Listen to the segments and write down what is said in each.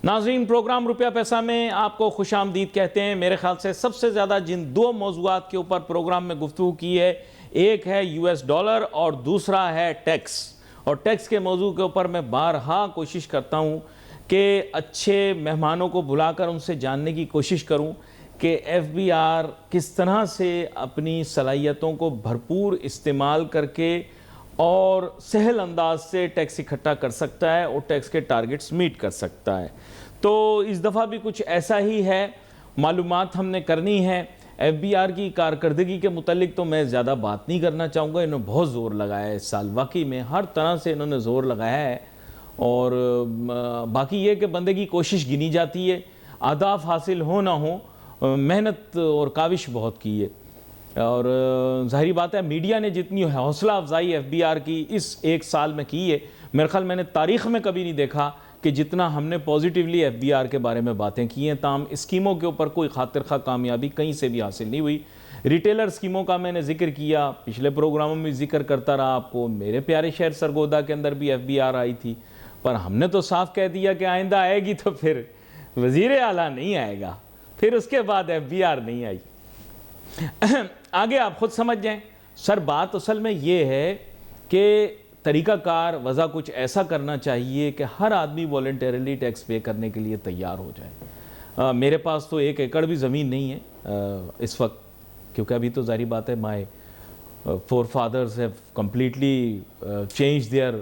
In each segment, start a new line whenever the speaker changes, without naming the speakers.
ناظرین، پروگرام روپیہ پیسہ میں آپ کو خوش آمدید کہتے ہیں۔ میرے خیال سے سب سے زیادہ جن دو موضوعات کے اوپر پروگرام میں گفتگو کی ہے، ایک ہے US ڈالر اور دوسرا ہے ٹیکس۔ اور ٹیکس کے موضوع کے اوپر میں بارہا کوشش کرتا ہوں کہ اچھے مہمانوں کو بلا کر ان سے جاننے کی کوشش کروں کہ FBR کس طرح سے اپنی صلاحیتوں کو بھرپور استعمال کر کے اور سہل انداز سے ٹیکس اکٹھا کر سکتا ہے اور ٹیکس کے ٹارگٹس میٹ کر سکتا ہے۔ تو اس دفعہ بھی کچھ ایسا ہی ہے، معلومات ہم نے کرنی ہے۔ FBR کی کارکردگی کے متعلق تو میں زیادہ بات نہیں کرنا چاہوں گا، انہوں نے بہت زور لگایا ہے اس سال، واقعی میں ہر طرح سے انہوں نے زور لگایا ہے۔ اور باقی یہ کہ بندے کی کوشش گنی جاتی ہے، اہداف حاصل ہو نہ ہو، محنت اور کاوش بہت کی ہے۔ اور ظاہری بات ہے میڈیا نے جتنی حوصلہ افزائی FBR کی اس ایک سال میں کی ہے، میرے خیال میں نے تاریخ میں کبھی نہیں دیکھا کہ جتنا ہم نے پوزیٹیولی FBR کے بارے میں باتیں کی ہیں۔ تاہم اسکیموں کے اوپر کوئی خاطر خواہ کامیابی کہیں سے بھی حاصل نہیں ہوئی۔ ریٹیلر اسکیموں کا میں نے ذکر کیا، پچھلے پروگراموں میں ذکر کرتا رہا آپ کو۔ میرے پیارے شہر سرگودا کے اندر بھی FBR آئی تھی، پر ہم نے تو صاف کہہ دیا کہ آئندہ آئے گی تو پھر وزیر اعلیٰ نہیں آئے گا، پھر اس کے بعد FBR نہیں آئی۔ آگے آپ خود سمجھ جائیں۔ سر بات اصل میں یہ ہے کہ طریقہ کار وضع کچھ ایسا کرنا چاہیے کہ ہر آدمی والنٹیرلی ٹیکس پے کرنے کے لیے تیار ہو جائے۔ میرے پاس تو 1 ایکڑ بھی زمین نہیں ہے اس وقت، کیونکہ ابھی تو ظاہری بات ہے مائی forefathers have completely changed their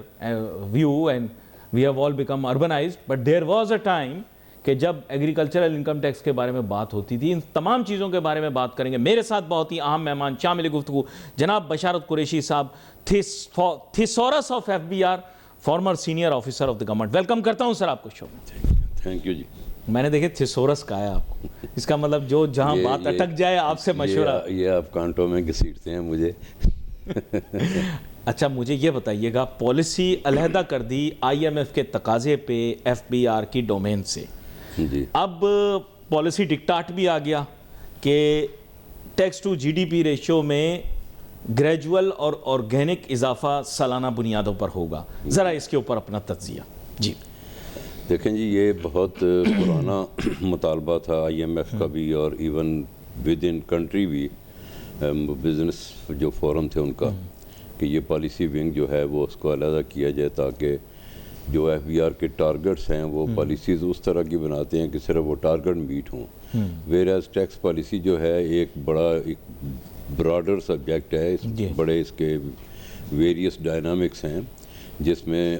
view and we have all become urbanized, but there was a time کہ جب ایگریکلچرل انکم ٹیکس کے بارے میں بات ہوتی تھی۔ ان تمام چیزوں کے بارے میں بات کریں گے۔ میرے ساتھ بہت ہی اہم مہمان شامل گفتگو جناب بشارت قریشی صاحب، thesaurus of FBR، former senior officer of the government. Welcome کرتا ہوں سر آپ کو شو میں۔
تھینک یو جی۔
میں نے دیکھے تھیسورس کہا ہے آپ کو، اس کا مطلب جو جہاں بات اٹک جائے آپ سے مشورہ۔
یہ آپ کانٹوں میں گھسیٹتے ہیں مجھے۔
اچھا مجھے یہ بتائیے گا، پالیسی علیحدہ کر دی IMF کے تقاضے پہ FBR کی ڈومین سے،
جی
اب پالیسی ڈکٹاٹ بھی آ گیا کہ ٹیکس ٹو GDP ریشو میں گریجول اور آرگینک اضافہ سالانہ بنیادوں پر ہوگا۔ ذرا اس کے اوپر اپنا تجزیہ۔ جی
دیکھیں جی، یہ بہت پرانا مطالبہ تھا IMF کا بھی، اور ایون ود ان کنٹری بھی بزنس جو فورم تھے ان کا، کہ یہ پالیسی ونگ جو ہے وہ اس کو علیحدہ کیا جائے، تاکہ جو FBR کے ٹارگٹس ہیں وہ پالیسیز اس طرح کی بناتے ہیں کہ صرف وہ ٹارگٹ میٹ ہوں۔ ویئر ٹیکس پالیسی جو ہے ایک براڈر سبجیکٹ ہے، بڑے اس کے ویریس ڈائنامکس ہیں، جس میں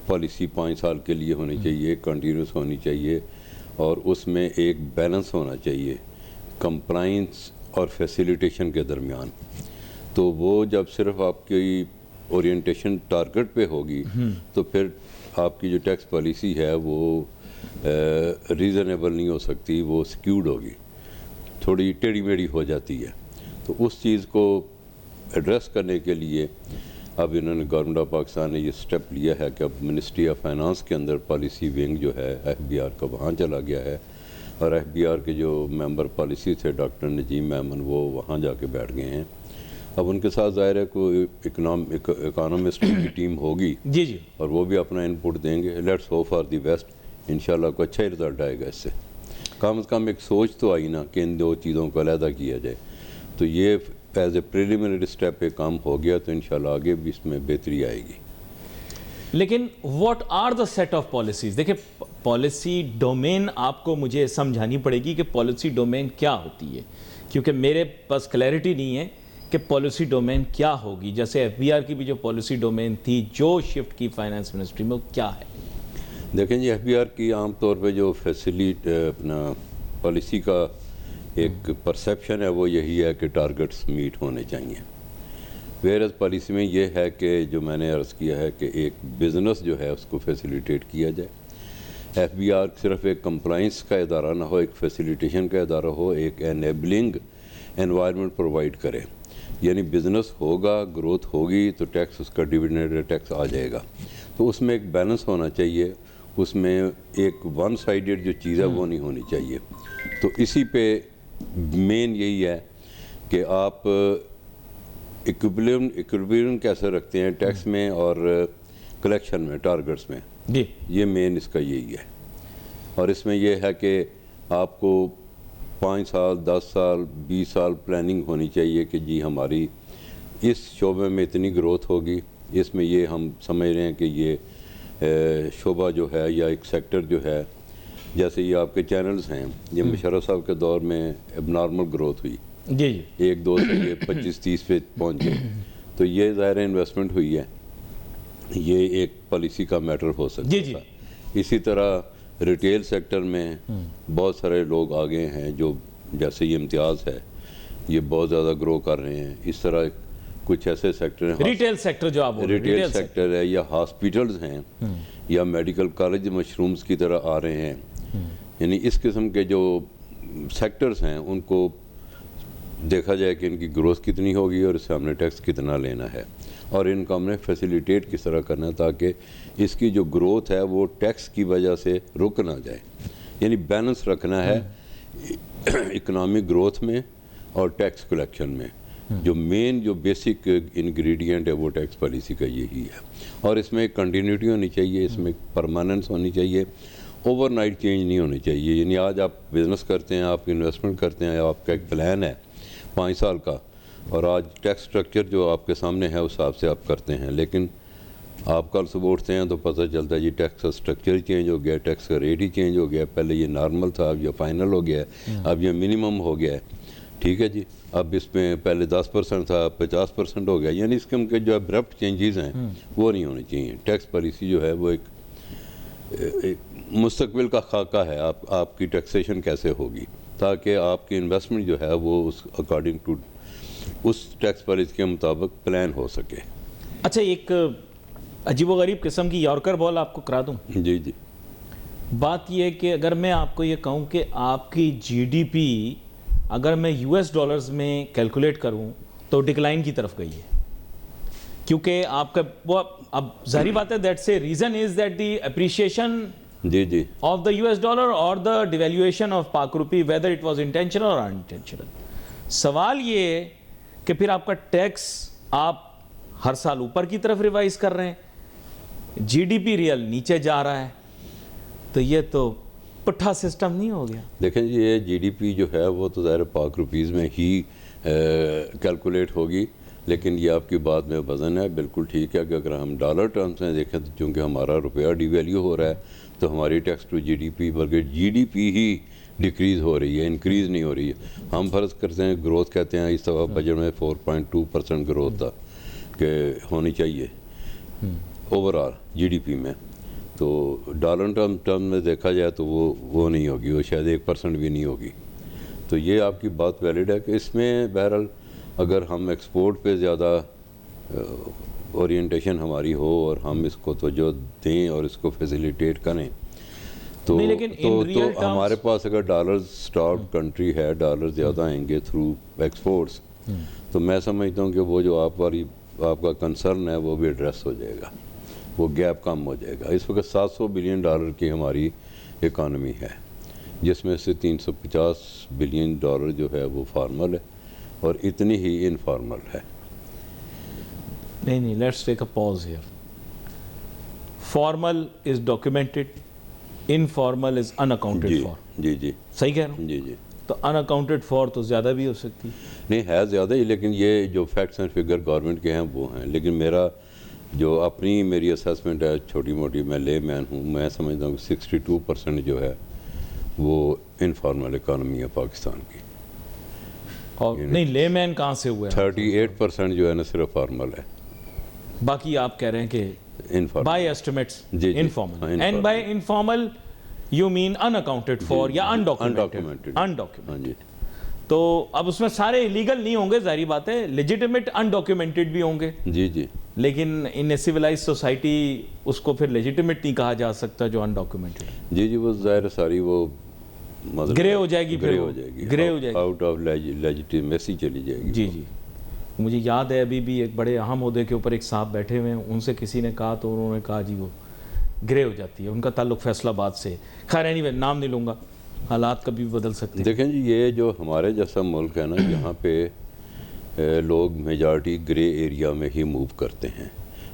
پالیسی 5 سال کے لیے ہونی چاہیے، کنٹینیوس ہونی چاہیے، اور اس میں ایک بیلنس ہونا چاہیے کمپلائنس اور فیسیلیٹیشن کے درمیان۔ تو وہ جب صرف آپ کی اورینٹیشن ٹارگٹ پہ ہوگی تو پھر آپ کی جو ٹیکس پالیسی ہے وہ ریزنیبل نہیں ہو سکتی، وہ سکیوڈ ہوگی، تھوڑی ٹیڑھی میڑھی ہو جاتی ہے۔ تو اس چیز کو ایڈریس کرنے کے لیے اب انہوں نے گورنمنٹ آف پاکستان نے یہ سٹیپ لیا ہے کہ اب منسٹری آف فائنانس کے اندر پالیسی ونگ جو ہے FBR کا وہاں چلا گیا ہے، اور FBR کے جو ممبر پالیسی تھے ڈاکٹر نجیم میمن، وہ وہاں جا کے بیٹھ گئے ہیں۔ اب ان کے ساتھ ظاہر ہے کوئی اکانومسٹ کی ٹیم ہوگی،
جی جی،
اور وہ بھی اپنا انپٹ دیں گے۔ Let's hope for the best, انشاءاللہ کوئی اچھا ہی رزلٹ آئے گا اس سے۔ کم از کم ایک سوچ تو آئی نا کہ ان دو چیزوں کو علیحدہ کیا جائے۔ تو یہ ایز اے پریلیمنری اسٹیپ پہ کام ہو گیا، تو انشاءاللہ آگے بھی اس میں بہتری آئے گی۔
لیکن what are the set of policies? دیکھیں پالیسی ڈومین آپ کو مجھے سمجھانی پڑے گی کہ پالیسی ڈومین کیا ہوتی ہے، کیونکہ میرے پاس کلیئرٹی نہیں ہے کہ پالیسی ڈومین کیا ہوگی۔ جیسے FBR کی بھی جو پالیسی ڈومین تھی جو شفٹ کی فائنانس منسٹری میں، وہ کیا ہے؟
دیکھیں جی، FBR کی عام طور پہ جو اپنا پالیسی کا ایک پرسیپشن ہے وہ یہی ہے کہ ٹارگٹس میٹ ہونے چاہیے۔ ویئرز پالیسی میں یہ ہے کہ جو میں نے عرض کیا ہے کہ ایک بزنس جو ہے اس کو فیسیلیٹیٹ کیا جائے۔ FBR صرف ایک کمپلائنس کا ادارہ نہ ہو، ایک فیسیلیٹیشن کا ادارہ ہو، ایک انیبلنگ انوائرمنٹ پرووائڈ کرے، یعنی بزنس ہوگا، گروتھ ہوگی تو ٹیکس اس کا ڈیویڈنڈ ٹیکس آ جائے گا۔ تو اس میں ایک بیلنس ہونا چاہیے، اس میں ایک ون سائیڈڈ جو چیز ہے وہ نہیں ہونی چاہیے۔ تو اسی پہ مین یہی ہے کہ آپ ایکویلبریم کیسے رکھتے ہیں ٹیکس میں اور کلیکشن میں، ٹارگٹس میں۔
جی
یہ مین اس کا یہی ہے۔ اور اس میں یہ ہے کہ آپ کو 5 سال 10 سال 20 سال پلاننگ ہونی چاہیے کہ جی ہماری اس شعبے میں اتنی گروتھ ہوگی، اس میں یہ ہم سمجھ رہے ہیں کہ یہ شعبہ جو ہے یا ایک سیکٹر جو ہے، جیسے یہ آپ کے چینلز ہیں، یہ مشرف صاحب کے دور میں اب نارمل گروتھ ہوئی،
جی جی
1-2 سے یہ 25-30 پہ پہنچ گئے، تو یہ ظاہر انویسٹمنٹ ہوئی ہے، یہ ایک پالیسی کا میٹر ہو سکتا
جی
تھا۔ اسی طرح ریٹیل سیکٹر میں بہت سارے لوگ آگے ہیں جو جیسے یہ امتیاز ہے، یہ بہت زیادہ گرو کر رہے ہیں۔ اس طرح کچھ ایسے سیکٹر ہیں،
ریٹیل سیکٹر جو آپ بول رہے ہیں،
ریٹیل سیکٹر ہے یا ہاسپیٹلز ہیں یا میڈیکل کالج مشرومز کی طرح آ رہے ہیں، یعنی اس قسم کے جو سیکٹرز ہیں ان کو دیکھا جائے کہ ان کی گروتھ کتنی ہوگی اور اس سے ہم نے ٹیکس کتنا لینا ہے، اور ان کو ہم نے فیسیلیٹیٹ کس طرح کرنا ہے تاکہ اس کی جو گروتھ ہے وہ ٹیکس کی وجہ سے رک نہ جائے، یعنی بیلنس رکھنا ہے اکنامک گروتھ میں اور ٹیکس کلیکشن میں۔ جو مین جو بیسک انگریڈینٹ ہے وہ ٹیکس پالیسی کا یہی ہے، اور اس میں ایک کنٹینیوٹی ہونی چاہیے، اس میں پرماننس ہونی چاہیے، اوور نائٹ چینج نہیں ہونی چاہیے، یعنی آج آپ بزنس کرتے ہیں، آپ انویسٹمنٹ کرتے ہیں، آپ کا ایک پلان ہے 5 سال کا، اور آج ٹیکس سٹرکچر جو آپ کے سامنے ہے اس حساب سے آپ کرتے ہیں، لیکن آپ کل صبح اٹھتے ہیں تو پتہ چلتا ہے جی ٹیکس کا سٹرکچر چینج ہو گیا، ٹیکس کا ریٹ ہی چینج ہو گیا، پہلے یہ نارمل تھا اب یہ فائنل ہو گیا ہے، اب یہ منیمم ہو گیا ہے، ٹھیک ہے جی، اب اس میں پہلے 10% تھا 50% ہو گیا، یعنی اس کے جو ابرپٹ چینجز ہیں وہ نہیں ہونے چاہیے۔ ٹیکس پالیسی جو ہے وہ ایک مستقبل کا خاکہ ہے، آپ کی ٹیکسیشن کیسے ہوگی تاکہ آپ کی انویسٹمنٹ جو ہے وہ اس اکارڈنگ ٹو اس ٹیکس پالیسی کے مطابق پلان ہو سکے۔
اچھا، ایک عجیب و غریب قسم کی یارکر بال آپ کو کرا دوں۔
جی جی،
بات یہ ہے کہ اگر میں آپ کو یہ کہوں کہ آپ کی جی ڈی پی اگر میں US ڈالرز میں کیلکولیٹ کروں تو ڈکلائن کی طرف گئی ہے، کیونکہ آپ کا وہ اب ظاہری بات ہے that's a reason is that the appreciation
جی جی
آف دا US ڈالر اور the devaluation of Pak rupee whether it was intentional اور انٹینشنل۔ سوال یہ ہے کہ پھر آپ کا ٹیکس آپ ہر سال اوپر کی طرف ریوائز کر رہے ہیں، جی ڈی پی ریئل نیچے جا رہا ہے، تو یہ تو پٹھا سسٹم نہیں ہو گیا؟
دیکھیں جی، یہ جی ڈی پی جو ہے وہ تو ظاہر پاک روپیز میں ہی کیلکولیٹ ہوگی، لیکن یہ آپ کی بات میں وزن ہے، بالکل ٹھیک ہے کہ اگر ہم ڈالر ٹرمز میں دیکھیں تو چونکہ ہمارا روپیہ ڈی ویلیو ہو رہا ہے تو ہماری tax to G D P بلکہ جی ڈی پی ہی ڈیکریز ہو رہی ہے، انکریز نہیں ہو رہی ہے۔ ہم فرض کرتے ہیں گروتھ کہتے ہیں، اس دفعہ بجٹ میں 4.2% گروتھ تھا کہ ہونی چاہیے اوور آل جی ڈی پی میں، تو ڈالر ٹرم میں دیکھا جائے تو وہ نہیں ہوگی، وہ شاید 1% بھی نہیں ہوگی۔ تو یہ آپ کی بات ویلڈ ہے کہ اس میں بہرحال اگر ہم ایکسپورٹ پہ زیادہ اورینٹیشن ہماری ہو اور ہم اس کو توجہ دیں اور اس کو فیسیلیٹیٹ کریں تو ہمارے پاس اگر ڈالرز اسٹارٹ کنٹری ہے، ڈالر زیادہ آئیں گے تھرو ایکسپورٹس، تو میں سمجھتا ہوں کہ وہ جو آپ کا کنسرن ہے وہ بھی ایڈریس ہو جائے گا، وہ گیپ کم ہو جائے گا۔ اس وقت $700 بلین کی ہماری اکانومی ہے، جس میں سے $350 بلین جو ہے وہ فارمل ہے اور اتنی ہی انفارمل ہے۔
نہیں، let's take a pause here. Formal is documented, informal is unaccounted for.
جی جی،
صحیح کہہ رہا ہوں؟
جی جی،
تو ان اکاؤنٹڈ فار تو زیادہ بھی ہو سکتی،
نہیں ہے زیادہ ہی، لیکن یہ جو فیکٹس اینڈ فگر گورنمنٹ کے ہیں وہ ہیں، لیکن جو میری اسیسمنٹ ہے چھوٹی موٹی، میں لے مین ہوں، میں سمجھتا ہوں کہ 62% جو ہے وہ انفارمل اکانومی ہے پاکستان کی،
اور نہیں لے مین کہاں سے ہوا ہے؟
38% جو ہے نا صرف فارمل ہے،
باقی آپ کہہ رہے ہیں کہ
انفارمل
بائی ایسٹیمیٹس
جی،
informal, and by informal you mean unaccounted for یا انڈاکیومنٹڈ۔
ہاں جی،
تو اب اس میں سارے ایلیگل نہیں ہوں گے، ظاہری بات ہے، لیجیٹیمیٹ انڈاکیومنٹڈ بھی ہوں گے،
جی جی،
لیکن ان اے سویلائز سوسائٹی اس کو پھر لیجیٹیمیٹ نہیں کہا جا سکتا جو انڈاکیومنٹڈ۔
جی جی، وہ ظاہر ساری وہ
گرے ہو جائے گی،
گرے ہو جائے گی،
گرے ہو جائے گی،
آؤٹ آف لیجیٹیمیسی چلی جائے گی۔
جی جی، مجھے یاد ہے ابھی بھی ایک بڑے اہم عہدے کے اوپر ایک صاحب بیٹھے ہوئے ہیں، ان سے کسی نے کہا تو انہوں نے کہا جی وہ گرے ہو جاتی ہے، ان کا تعلق فیصل آباد سے، خیر اینی وے نام نہیں لوں گا، حالات کبھی بھی بدل سکتے ہیں۔
دیکھیں جی، یہ جو ہمارے جیسا ملک ہے نا، یہاں پہ لوگ میجارٹی گرے ایریا میں ہی موو کرتے ہیں،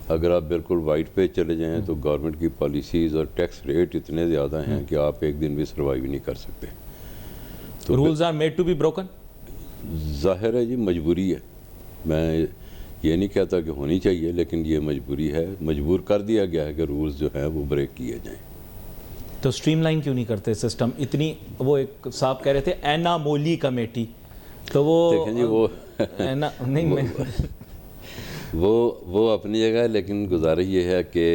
اگر آپ بالکل وائٹ پہ چلے جائیں تو گورنمنٹ کی پالیسیز اور ٹیکس ریٹ اتنے زیادہ ہیں کہ آپ ایک دن بھی سروائیو نہیں کر سکتے.
Rules are made to be broken.
ظاہر ہے جی مجبوری ہے. میں یہ نہیں کہتا کہ ہونی چاہیے، لیکن یہ مجبوری ہے، مجبور کر دیا گیا ہے کہ رولز جو ہیں وہ بریک کیے جائیں.
تو اسٹریم لائن کیوں نہیں کرتے سسٹم؟ اتنی وہ ایک صاحب کہہ رہے تھے اینا مولی کمیٹی، تو وہ
دیکھیں جی وہ اپنی جگہ ہے، لیکن گزارش یہ ہے کہ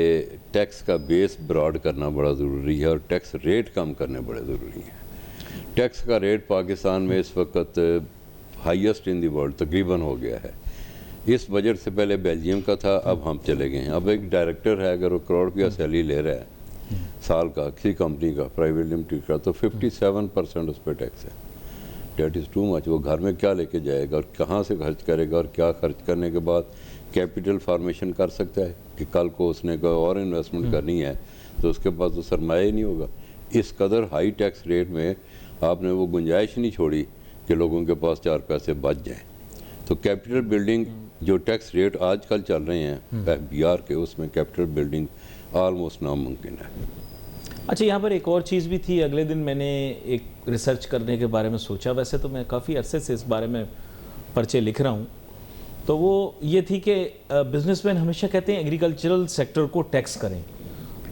ٹیکس کا بیس براڈ کرنا بڑا ضروری ہے اور ٹیکس ریٹ کم کرنے بڑے ضروری ہیں. ٹیکس کا ریٹ پاکستان میں اس وقت ہائیسٹ ان دی ورلڈ تقریباً ہو گیا ہے. اس بجٹ سے پہلے بیلجیم کا تھا، اب ہم چلے گئے ہیں. اب ایک ڈائریکٹر ہے اگر وہ کروڑ روپیہ سیلری لے رہا ہے سال کا کسی کمپنی کا، پرائیویٹ لمیٹڈ کا، تو 57% اس پہ ٹیکس ہے. ڈیٹ از ٹو مچ. وہ گھر میں کیا لے کے جائے گا اور کہاں سے خرچ کرے گا، اور کیا خرچ کرنے کے بعد کیپٹل فارمیشن کر سکتا ہے کہ کل کو اس نے کوئی اور انویسٹمنٹ کرنی ہے تو اس کے پاس تو سرمایہ ہی نہیں ہوگا. اس قدر ہائی ٹیکس ریٹ میں آپ نے وہ گنجائش نہیں چھوڑی کہ لوگوں کے پاس 4 پیسے بچ جائیں. تو کیپٹل بلڈنگ جو ٹیکس ریٹ آج کل چل رہے ہیں بہار کے، اس میں کیپٹل بلڈنگ آلموسٹ ناممکن ہے.
اچھا، یہاں پر ایک اور چیز بھی تھی. اگلے دن میں نے ایک ریسرچ کرنے کے بارے میں سوچا، ویسے تو میں کافی عرصے سے اس بارے میں پرچے لکھ رہا ہوں، تو وہ یہ تھی کہ بزنس مین ہمیشہ کہتے ہیں ایگریکلچرل سیکٹر کو ٹیکس کریں،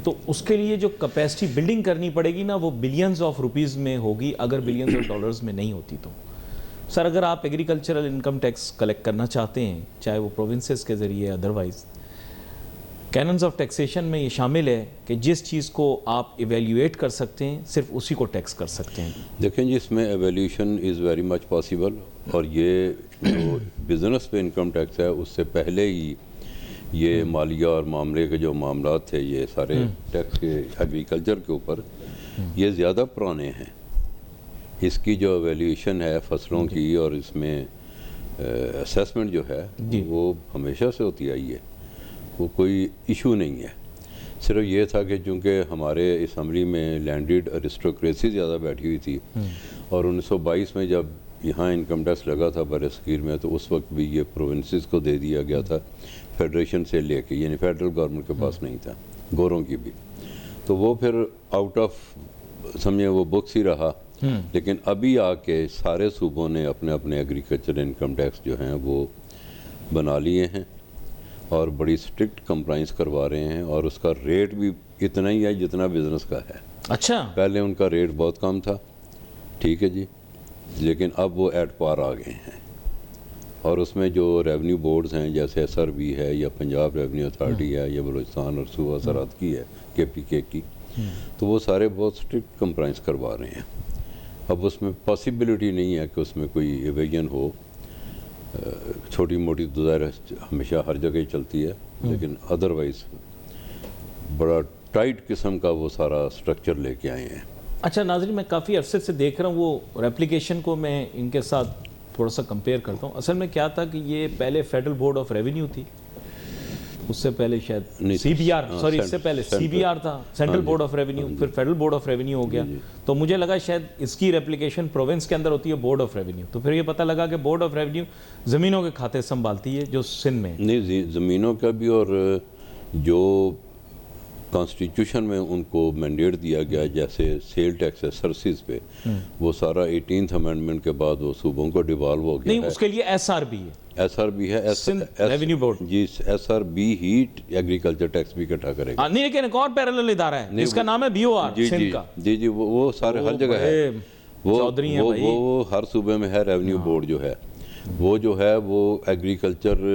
تو اس کے لیے جو کیپیسٹی بلڈنگ کرنی پڑے گی نا، وہ بلینز آف روپیز میں ہوگی، اگر بلینز آف ڈالرز میں نہیں ہوتی. تو سر اگر آپ ایگریکلچرل انکم ٹیکس کلیکٹ کرنا چاہتے ہیں، چاہے وہ پروونسز کے ذریعے ادروائز، کیننز آف ٹیکسیشن میں یہ شامل ہے کہ جس چیز کو آپ ایویلیویٹ کر سکتے ہیں صرف اسی کو ٹیکس کر سکتے ہیں.
دیکھیں جی، اس میں evaluation is very much possible, اور یہ جو بزنس پہ انکم ٹیکس ہے اس سے پہلے ہی یہ مالیہ اور معاملے کے جو معاملات تھے، یہ سارے ٹیکس کے ایگریکلچر کے اوپر یہ زیادہ پرانے ہیں. اس کی جو ایویلیوشن ہے فصلوں کی اور اس میں اسیسمنٹ جو ہے وہ ہمیشہ سے ہوتی آئی ہے، وہ کوئی ایشو نہیں ہے. صرف یہ تھا کہ چونکہ ہمارے اسمبلی میں لینڈڈ ارسٹوکریسی زیادہ بیٹھی ہوئی تھی، اور 1922 میں جب یہاں انکم ٹیکس لگا تھا بر صغیر میں، تو اس وقت بھی یہ پروونسز کو دے دیا گیا تھا فیڈریشن سے لے کے، یعنی فیڈرل گورنمنٹ کے پاس نہیں تھا، گوروں کی بھی. تو وہ پھر آؤٹ آف سمجھیں وہ بکس ہی رہا. لیکن ابھی آ کے سارے صوبوں نے اپنے اپنے ایگریکلچر انکم ٹیکس جو ہیں وہ بنا لیے ہیں اور بڑی اسٹرکٹ کمپلائنس کروا رہے ہیں، اور اس کا ریٹ بھی اتنا ہی ہے جتنا بزنس کا ہے.
اچھا،
پہلے ان کا ریٹ بہت کم تھا، ٹھیک ہے جی، لیکن اب وہ ایٹ پار آ گئے ہیں. اور اس میں جو ریونیو بورڈز ہیں جیسے SRB ہے یا پنجاب ریونیو اتھارٹی ہے یا بلوچستان اور صوبہ زراعت کی ہے KPK کی، تو وہ سارے بہت اسٹرکٹ کمپلائنس کروا رہے ہیں. اب اس میں پاسبلٹی نہیں ہے کہ اس میں کوئی ایویژن ہو. چھوٹی موٹی تو ظاہر ہمیشہ ہر جگہ ہی چلتی ہے، لیکن ادروائز بڑا ٹائٹ قسم کا وہ سارا سٹرکچر لے کے آئے ہیں.
اچھا ناظرین، میں کافی عرصے سے دیکھ رہا ہوں وہ ریپلیکیشن کو، میں ان کے ساتھ تھوڑا سا کمپیئر کرتا ہوں. اصل میں کیا تھا کہ یہ پہلے فیڈرل بورڈ آف ریونیو تھی، اس سے پہلے شاید CBR، سوری اس سے پہلے CBR تھا، سینٹرل بورڈ آف ریونیو، پھر فیڈرل بورڈ آف ریونیو ہو گیا. تو مجھے لگا شاید اس کی ریپلیکیشن پروونس کے اندر ہوتی ہے بورڈ آف ریونیو. تو پھر یہ پتہ لگا کہ بورڈ آف ریونیو زمینوں کے کھاتے سنبھالتی ہے جو سندھ میں.
نہیں، زمینوں کا بھی، اور جو کانسٹیٹیوشن میں ان کو مینڈیٹ دیا گیا جیسے سیل ٹیکس ہے سرسز پہ، وہ سارا 18th امینڈمنٹ کے بعد وہ صوبوں کو ڈیوالو ہو گیا ہے.
نہیں، اس کے لیے SRB ہے،
SRB ہے،
ریونیو بورڈ.
جی، SRB ہی ایگریکلچر ٹیکس بھی اکٹھا کرے گا.
نہیں، لیکن ایک اور پیرالل ادارہ ہے جس کا نام ہے BOR سندھ کا.
جی، وہ سارے ہر جگہ ہے، وہ ہر صوبے میں ہے. ریونیو بورڈ جو ہے وہ ایگریکلچر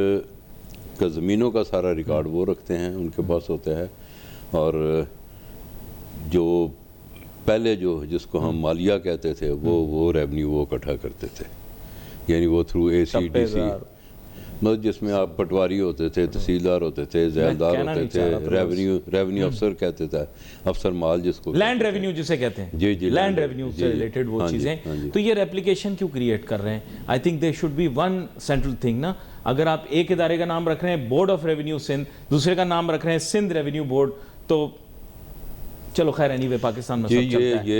کا زمینوں کا سارا ریکارڈ وہ رکھتے ہیں، ان کے پاس ہوتا ہے. اور جو پہلے جس کو ہم مالیہ کہتے تھے وہ ریونیو وہ اکٹھا کرتے تھے، یعنی وہ تھرو ACDC، مطلب جس میں آپ پٹواری ہوتے تھے، تحصیلدار ہوتے تھے، ذیلدار ہوتے تھے، ریونیو افسر کہتے تھے، افسر مال جس کو
لینڈ ریونیو جسے کہتے ہیں.
جی،
لینڈ ریونیو سے ریلیٹڈ وہ چیزیں. تو یہ ریپلیکیشن کیوں کریٹ کر رہے ہیں؟ I think there should be one central thing نا. اگر آپ ایک ادارے کا نام رکھ رہے ہیں بورڈ آف ریونیو سندھ، دوسرے کا نام رکھ رہے ہیں سندھ ریونیو بورڈ، تو چلو خیر اینی وے پاکستان میں سب چلتا ہے.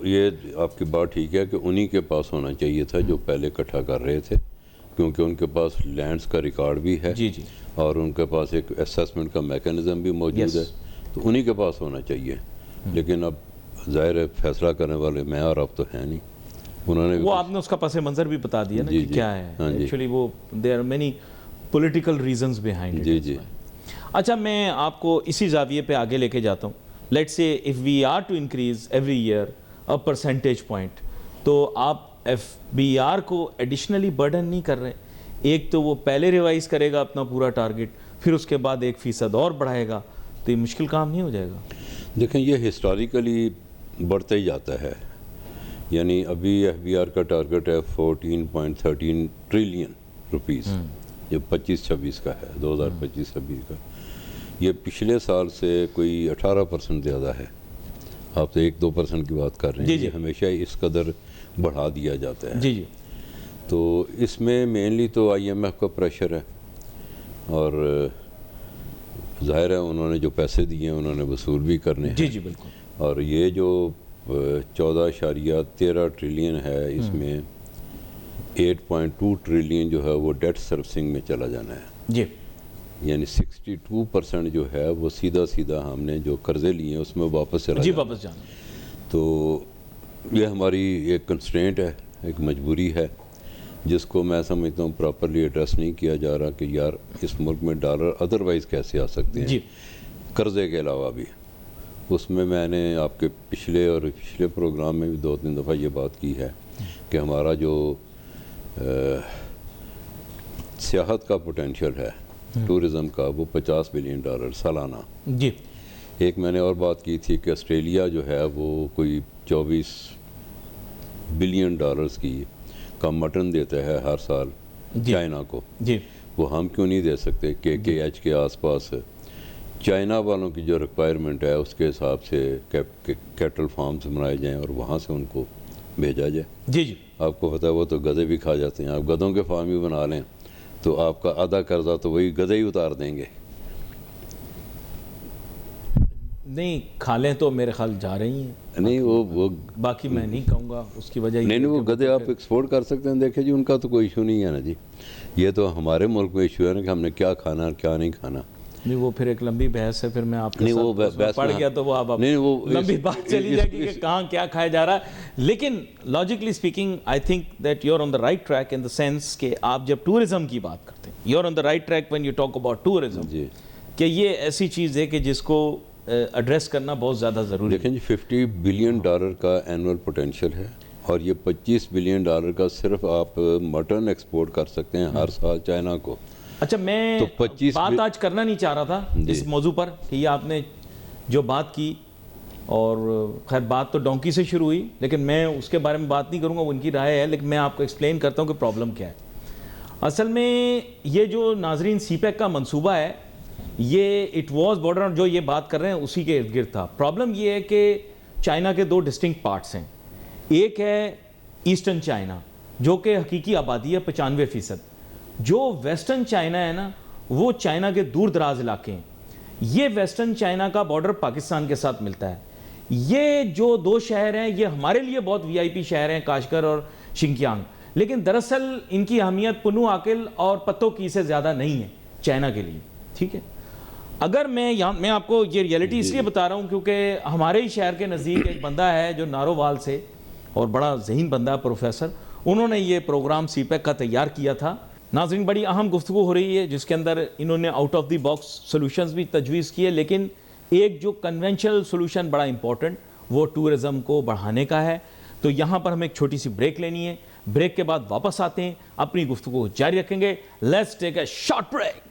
یہ آپ کی بات ٹھیک ہے کہ انہی کے پاس ہونا چاہیے تھا جو پہلے اکٹھا کر رہے تھے. کیونکہ ان کے پاس لینڈز کا ریکارڈ بھی ہے
جی جی
اور ان کے پاس ایک اسیسمنٹ کا میکانزم بھی موجود ہے، تو انہی کے پاس ہونا چاہیے. لیکن اب ظاہر ہے فیصلہ کرنے والے میں اور اب تو ہیں نہیں. انہوں نے
وہ آپ نے اس کا پس منظر بھی بتا دیا نا کہ کیا ہے ایکچولی. وہ there are many political reasons behind.
جی جی.
اچھا میں آپ کو اسی زاویے پہ آگے لے کے جاتا ہوں. Let's say if we are to increase every year a percentage point, تو آپ ایف بی آر کو ایڈیشنلی برڈن نہیں کر رہے. ایک تو وہ پہلے ریوائز کرے گا اپنا پورا ٹارگٹ، پھر اس کے بعد 1% اور بڑھائے گا، تو یہ مشکل کام نہیں ہو جائے گا؟
دیکھیں یہ ہسٹوریکلی بڑھتا ہی جاتا ہے. یعنی ابھی ایف بی آر کا ٹارگٹ ہے 14.13 ٹریلین روپیز، جو 25-26 کا ہے، 2025-26 کا. یہ پچھلے سال سے کوئی 18% زیادہ ہے. آپ تو 1-2% کی بات کر رہے ہیں. یہ ہمیشہ اس قدر بڑھا دیا جاتا ہے.
جی جی.
تو اس میں مینلی تو آئی ایم ایف کا پریشر ہے، اور ظاہر ہے انہوں نے جو پیسے دیے ہیں انہوں نے وصول بھی کرنے ہیں.
جی جی بالکل.
اور یہ جو 14.13 ٹریلین ہے، اس میں 8.2 ٹریلین جو ہے وہ ڈیٹ سروسنگ میں چلا جانا ہے.
جی.
یعنی 62% جو ہے وہ سیدھا ہم نے جو قرضے لیے ہیں اس میں واپس چلا
جی
جانا.
واپس جانا.
تو یہ ہماری ایک کنسٹرینٹ ہے، ایک مجبوری ہے، جس کو میں سمجھتا ہوں پراپرلی ایڈریس نہیں کیا جا رہا کہ یار اس ملک میں ڈالر ادروائز کیسے آ سکتے ہیں قرضے کے علاوہ بھی. اس میں نے آپ کے پچھلے پروگرام میں بھی 2-3 دفعہ یہ بات کی ہے کہ ہمارا جو سیاحت کا پوٹینشیل ہے ٹورزم کا، وہ $50 بلین سالانہ.
جی.
ایک میں نے اور بات کی تھی کہ آسٹریلیا جو ہے وہ کوئی 24 بلین ڈالرز کی کا مٹن دیتا ہے ہر سال چائنا کو.
جی.
وہ ہم کیوں نہیں دے سکتے؟ KKH کے آس پاس چائنا والوں کی جو ریکوائرمنٹ ہے اس کے حساب سے کیٹل فارمز بنائے جائیں اور وہاں سے ان کو بھیجا جائے.
جی جی.
آپ کو پتہ ہے وہ تو گدھے بھی کھا جاتے ہیں. آپ گدھوں کے فارم بھی بنا لیں تو آپ کا آدھا قرضہ تو وہی گدھے ہی اتار دیں گے.
نہیں کھا لیں تو میرے خیال جا رہی ہیں.
نہیں وہ
باقی میں نہیں کہوں گا اس کی وجہ.
نہیں وہ گدھے آپ ایکسپورٹ کر سکتے ہیں. دیکھیں جی ان کا تو کوئی ایشو نہیں ہے نا جی. یہ تو ہمارے ملک میں ایشو ہے نا کہ ہم نے کیا کھانا اور کیا نہیں کھانا.
نہیں وہ پھر ایک لمبی بحث ہے. پھر میں آپ کے ساتھ پڑھ گیا تو وہ اب لمبی بات چلی جائے گی کہ کہاں کیا کھایا جا رہا ہے. لیکن logically speaking I think that you are on the right track in the sense کہ آپ جب ٹورزم کی بات کرتے ہیں you are on the right track when you talk about tourism, کہ یہ ایسی چیز ہے کہ جس کو ایڈریس کرنا بہت زیادہ ضروری ہے.
دیکھیں جی $50 بلین کا اینول پوٹینشیل ہے، اور یہ $25 بلین کا صرف آپ مٹن ایکسپورٹ کر سکتے ہیں ہر سال چائنا کو.
اچھا میں بات آج کرنا نہیں چاہ رہا تھا اس موضوع پر کہ یہ آپ نے جو بات کی، اور خیر بات تو ڈونکی سے شروع ہوئی، لیکن میں اس کے بارے میں بات نہیں کروں گا، وہ ان کی رائے ہے. لیکن میں آپ کو ایکسپلین کرتا ہوں کہ پرابلم کیا ہے. اصل میں یہ جو ناظرین سی پیک کا منصوبہ ہے یہ اٹ واز بارڈر، جو یہ بات کر رہے ہیں اسی کے ارد گرد تھا. پرابلم یہ ہے کہ چائنا کے 2 ڈسٹنکٹ پارٹس ہیں. ایک ہے ایسٹرن چائنا جو کہ حقیقی آبادی ہے 95%. جو ویسٹرن چائنا ہے نا وہ چائنا کے دور دراز علاقے ہیں. یہ ویسٹرن چائنا کا بارڈر پاکستان کے ساتھ ملتا ہے. یہ جو 2 شہر ہیں یہ ہمارے لیے بہت VIP شہر ہیں، کاشغر اور شنکیانگ، لیکن دراصل ان کی اہمیت پنو آکل اور پتو کی سے زیادہ نہیں ہے چائنا کے لیے. ٹھیک ہے. اگر میں آپ کو یہ ریئلٹی اس لیے بتا رہا ہوں کیونکہ ہمارے ہی شہر کے نزدیک ایک بندہ ہے جو نارووال سے، اور بڑا ذہین بندہ ہے پروفیسر، انہوں نے یہ پروگرام سی پیک کا تیار کیا تھا. ناظرین بڑی اہم گفتگو ہو رہی ہے جس کے اندر انہوں نے out of the box solutions بھی تجویز کیے، لیکن ایک جو کنونشنل سولوشن بڑا امپورٹنٹ وہ ٹورزم کو بڑھانے کا ہے. تو یہاں پر ہمیں ایک چھوٹی سی بریک لینی ہے. بریک کے بعد واپس آتے ہیں، اپنی گفتگو جاری رکھیں گے. Let's take a short break.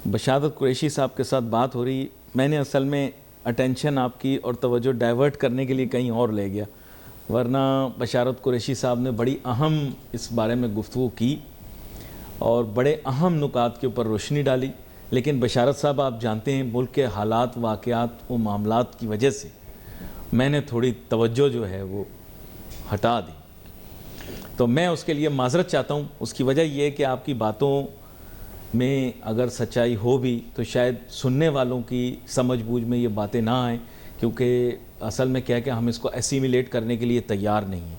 بشارت قریشی صاحب کے ساتھ بات ہو رہی. میں نے اصل میں اٹینشن آپ کی اور توجہ ڈائیورٹ کرنے کے لیے کہیں اور لے گیا، ورنہ بشارت قریشی صاحب نے بڑی اہم اس بارے میں گفتگو کی اور بڑے اہم نکات کے اوپر روشنی ڈالی لیکن بشارت صاحب آپ جانتے ہیں ملک کے حالات واقعات و معاملات کی وجہ سے میں نے تھوڑی توجہ جو ہے وہ ہٹا دی، تو میں اس کے لیے معذرت چاہتا ہوں۔ اس کی وجہ یہ ہے کہ آپ کی باتوں میں اگر سچائی ہو بھی تو شاید سننے والوں کی سمجھ بوجھ میں یہ باتیں نہ آئیں، کیونکہ اصل میں کیا کہ ہم اس کو ایسیمیلیٹ کرنے کے لیے تیار نہیں ہیں،